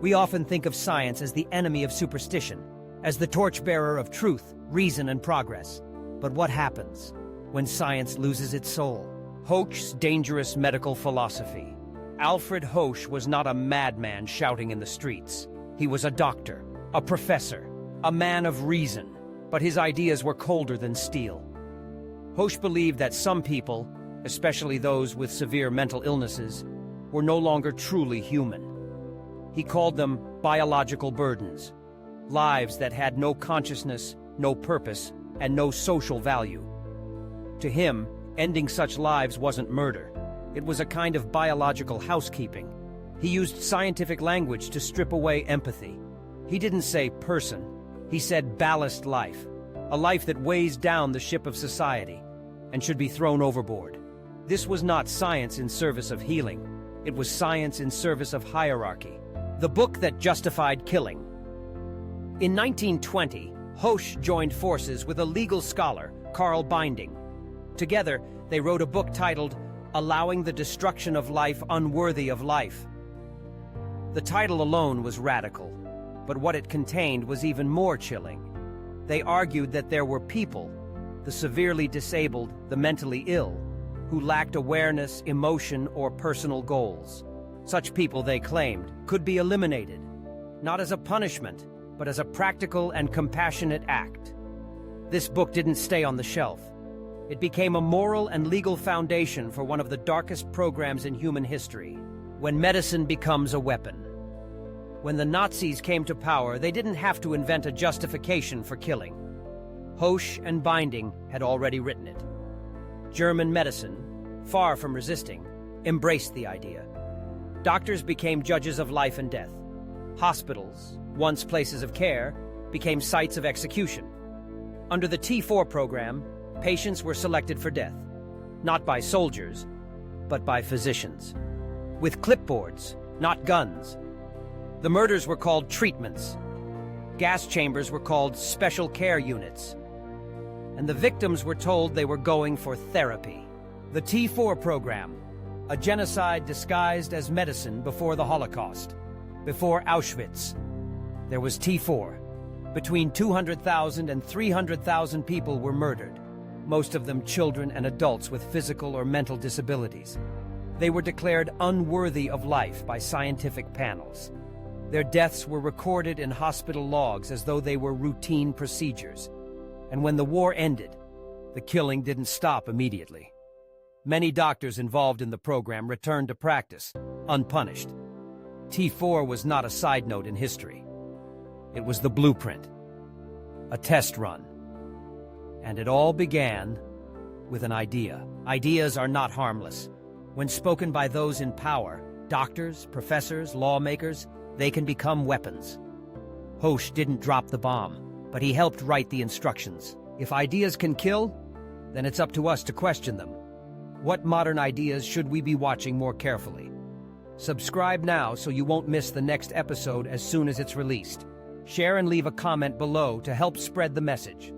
We often think of science as the enemy of superstition, as the torchbearer of truth, reason, and progress. But what happens when science loses its soul? Hoche's dangerous medical philosophy. Alfred Hoche was not a madman shouting in the streets. He was a doctor, a professor, a man of reason, but his ideas were colder than steel. Hoche believed that some people, especially those with severe mental illnesses, were no longer truly human. He called them biological burdens, lives that had no consciousness, no purpose, and no social value. To him, ending such lives wasn't murder. It was a kind of biological housekeeping. He used scientific language to strip away empathy. He didn't say person. He said ballast life, a life that weighs down the ship of society and should be thrown overboard. This was not science in service of healing. It was science in service of hierarchy. The book that justified killing. In 1920, Hoche joined forces with a legal scholar, Carl Binding. Together, they wrote a book titled Allowing the Destruction of Life Unworthy of Life. The title alone was radical, but what it contained was even more chilling. They argued that there were people, the severely disabled, the mentally ill, who lacked awareness, emotion, or personal goals. Such people, they claimed, could be eliminated, not as a punishment, but as a practical and compassionate act. This book didn't stay on the shelf. It became a moral and legal foundation for one of the darkest programs in human history, when medicine becomes a weapon. When the Nazis came to power, they didn't have to invent a justification for killing. Hoche and Binding had already written it. German medicine, far from resisting, embraced the idea. Doctors became judges of life and death. Hospitals, once places of care, became sites of execution. Under the T4 program, patients were selected for death, not by soldiers, but by physicians. With clipboards, not guns. The murders were called treatments. Gas chambers were called special care units. And the victims were told they were going for therapy. The T4 program, a genocide disguised as medicine before the Holocaust, before Auschwitz. There was T4. Between 200,000 and 300,000 people were murdered, most of them children and adults with physical or mental disabilities. They were declared unworthy of life by scientific panels. Their deaths were recorded in hospital logs as though they were routine procedures. And when the war ended, the killing didn't stop immediately. Many doctors involved in the program returned to practice, unpunished. T4 was not a side note in history. It was the blueprint, a test run. And it all began with an idea. Ideas are not harmless. When spoken by those in power, doctors, professors, lawmakers, they can become weapons. Hoche didn't drop the bomb, but he helped write the instructions. If ideas can kill, then it's up to us to question them. What modern ideas should we be watching more carefully? Subscribe now so you won't miss the next episode as soon as it's released. Share and leave a comment below to help spread the message.